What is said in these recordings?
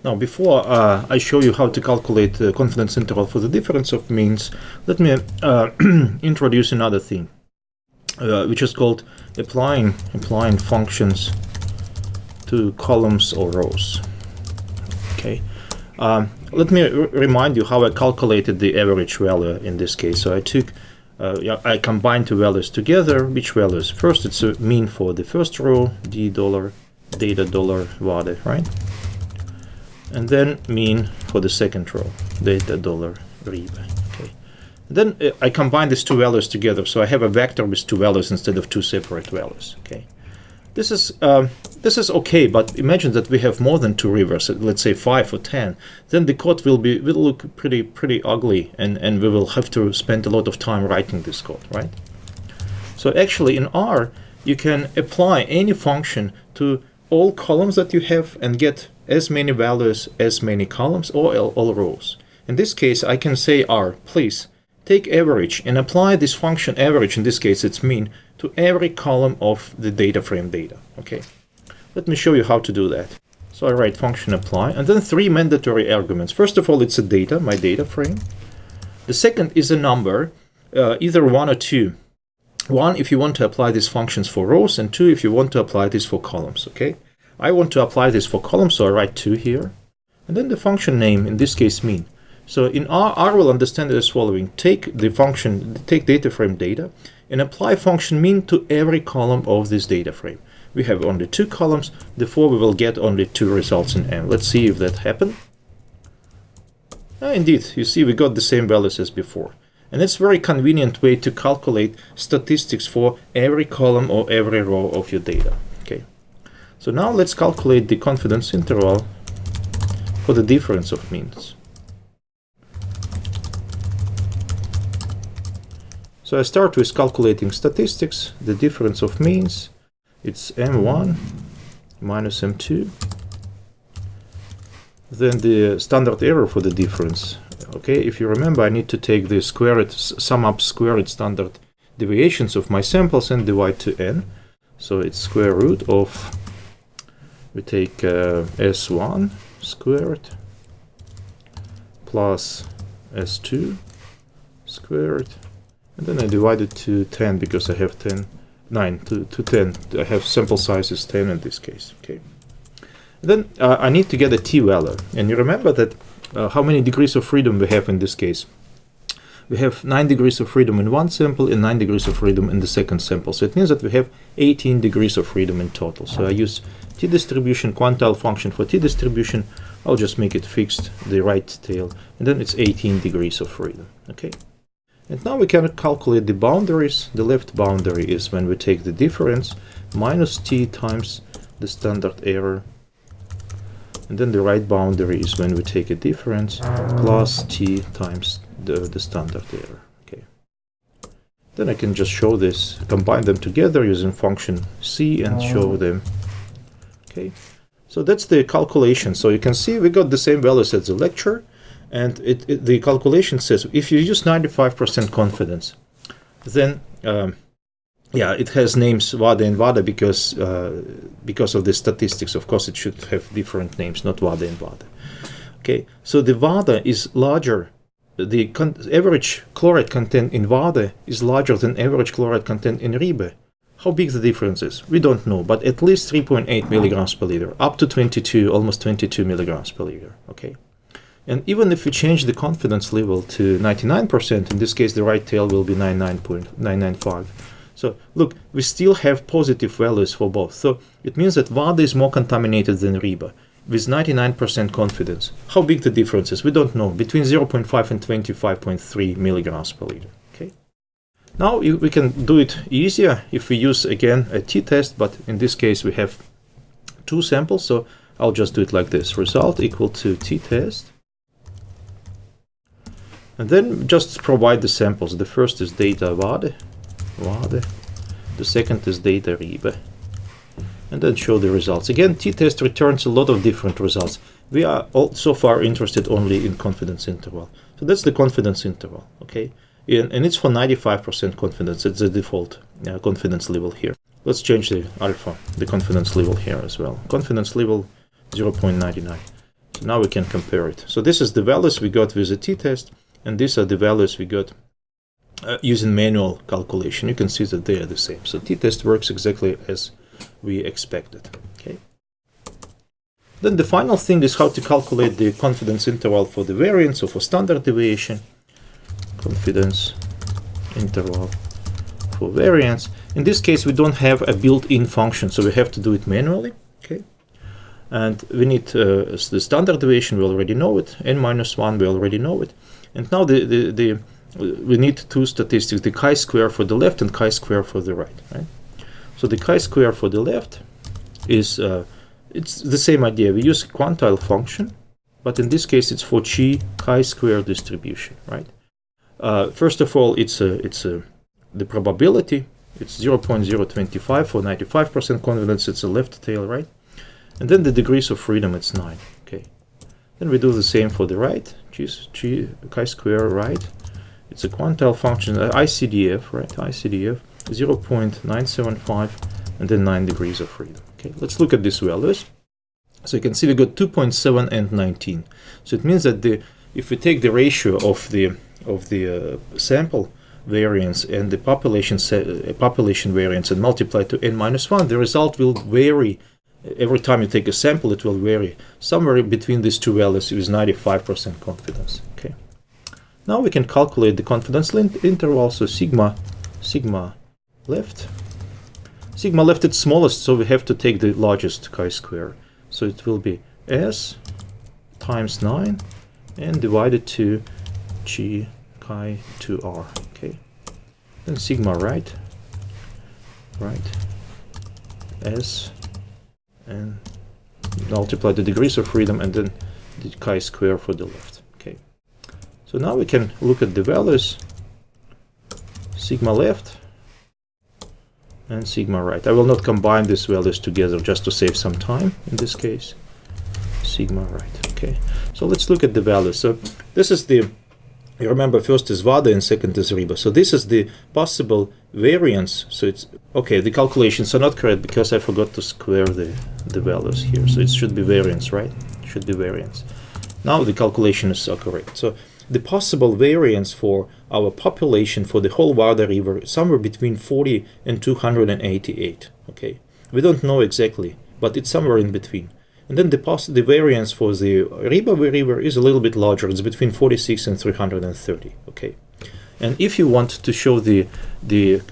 Now, before I show you how to calculate the confidence interval for the difference of means, let me introduce another thing, which is called applying functions to columns or rows. Okay. Let me remind you how I calculated the average value in this case. So I took, I combined two values together. Which values? First, it's a mean for the first row, d dollar, data dollar, vade, right? And then mean for the second row, data dollar, ribe. Okay. Then I combine these two values together, so I have a vector with two values instead of two separate values. Okay. This is okay, but imagine that we have more than two rivers, let's say 5 or 10. Then the code will look pretty ugly, and we will have to spend a lot of time writing this code, right? So actually in R, you can apply any function to all columns that you have and get as many values as many columns or all rows. In this case, I can say R, please take average and apply this function average, in this case it's mean, to every column of the data frame data. Okay, let me show you how to do that. So I write function apply, and then three mandatory arguments. First of all, it's a data, my data frame. The second is a number, either 1 or 2. 1 if you want to apply these functions for rows, and 2 if you want to apply this for columns. Okay, I want to apply this for columns, so I write 2 here. And then the function name, in this case mean. So in R will understand it as following: take the function, take data frame data, and apply function mean to every column of this data frame. We have only 2 columns, therefore we will get only 2 results in M. Let's see if that happened. Indeed, you see we got the same values as before. And it's a very convenient way to calculate statistics for every column or every row of your data. Okay. So now let's calculate the confidence interval for the difference of means. So I start with calculating statistics, the difference of means. It's M1 minus M2. Then the standard error for the difference. Okay, if you remember, I need to take the sum up squared standard deviations of my samples and divide to n. So it's square root of, we take S1 squared plus S2 squared. And then I divide it to 10 because I have 9 to 10. I have sample size is 10 in this case. Okay. Then I need to get a t value. And you remember that how many degrees of freedom we have in this case. We have 9 degrees of freedom in one sample and 9 degrees of freedom in the second sample. So it means that we have 18 degrees of freedom in total. So I use t-distribution, quantile function for t-distribution. I'll just make it fixed, the right tail. And then it's 18 degrees of freedom. Okay. And now we can calculate the boundaries. The left boundary is when we take the difference minus t times the standard error. And then the right boundary is when we take a difference plus t times the standard error. Okay. Then I can just show this, combine them together using function c and show them. Okay. So that's the calculation. So you can see we got the same values as the lecture. And the calculation says if you use 95% confidence, then yeah, it has names vade and vade because of the statistics. Of course, it should have different names, not vade and vade. Okay, so the vade is larger. The average chloride content in vade is larger than average chloride content in ribe. How big the difference is, we don't know, but at least 3.8 milligrams per liter, up to 22, almost 22 milligrams per liter. Okay. And even if we change the confidence level to 99%, in this case the right tail will be 99.995. So look, we still have positive values for both. So it means that vade is more contaminated than ribe with 99% confidence. How big the difference is, we don't know, between 0.5 and 25.3 milligrams per liter. Okay. Now we can do it easier if we use again a t-test, but in this case we have 2 samples, so I'll just do it like this: result equal to t-test. And then just provide the samples. The first is data vade. The second is data ribe. And then show the results. Again, t-test returns a lot of different results. We are so far interested only in confidence interval. So that's the confidence interval, okay? And it's for 95% confidence. It's the default confidence level here. Let's change the alpha, the confidence level here as well. Confidence level 0.99. So now we can compare it. So this is the values we got with the t-test, and these are the values we got using manual calculation. You can see that they are the same. So t-test works exactly as we expected. Okay. Then the final thing is how to calculate the confidence interval for the variance or for standard deviation. Confidence interval for variance. In this case, we don't have a built-in function, so we have to do it manually. Okay. And we need the standard deviation, we already know it. n-1, we already know it. And now we need two statistics, the chi-square for the left and chi-square for the right. So the chi-square for the left is, it's the same idea. We use a quantile function, but in this case it's for chi-square distribution, right? First of all, it's the probability. It's 0.025 for 95% confidence. It's a left tail, right? And then the degrees of freedom, it's 9. Okay. Then we do the same for the right. Chi-square right. It's a quantile function, ICDF, right? ICDF 0.975 and then 9 degrees of freedom. Okay, let's look at these values. So you can see we got 2.7 and 19. So it means that if we take the ratio of the sample variance and the population variance and multiply to n-1, the result will vary. Every time you take a sample, it will vary somewhere between these two values with 95% confidence. Okay. Now we can calculate the confidence interval. So sigma left. Sigma left is smallest, so we have to take the largest chi-square. So it will be S times 9 and divided to G chi 2R. Okay. Then sigma right. S and multiply the degrees of freedom and then the chi-square for the left. Okay. So now we can look at the values. Sigma left and sigma right. I will not combine these values together just to save some time in this case. Sigma right. Okay. So let's look at the values. So this is the, you remember, first is VADA and second is RIBA. So this is the possible variance. So it's okay, the calculations are not correct because I forgot to square the values here. So it should be variance, right? It should be variance. Now the calculations are correct. So the possible variance for our population for the whole Vardar River is somewhere between 40 and 288. Okay, we don't know exactly, but it's somewhere in between. And then the variance for the Riba River is a little bit larger. It's between 46 and 330. Okay, and if you want to show the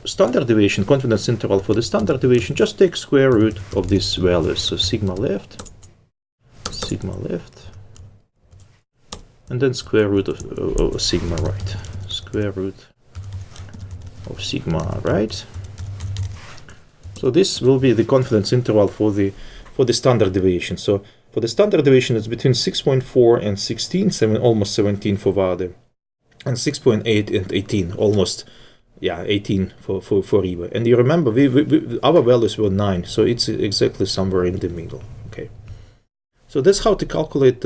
standard deviation, confidence interval for the standard deviation, just take square root of these values. So sigma left, and then square root of sigma right. Square root of sigma right. So this will be the confidence interval for the standard deviation. So for the standard deviation, it's between 6.4 and 16, almost 17 for VADA, and 6.8 and 18, almost 18 for RIBA. And you remember, our values were 9, so it's exactly somewhere in the middle. Okay, so that's how to calculate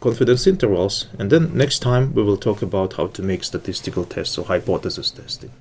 confidence intervals, and then next time we will talk about how to make statistical tests or hypothesis testing.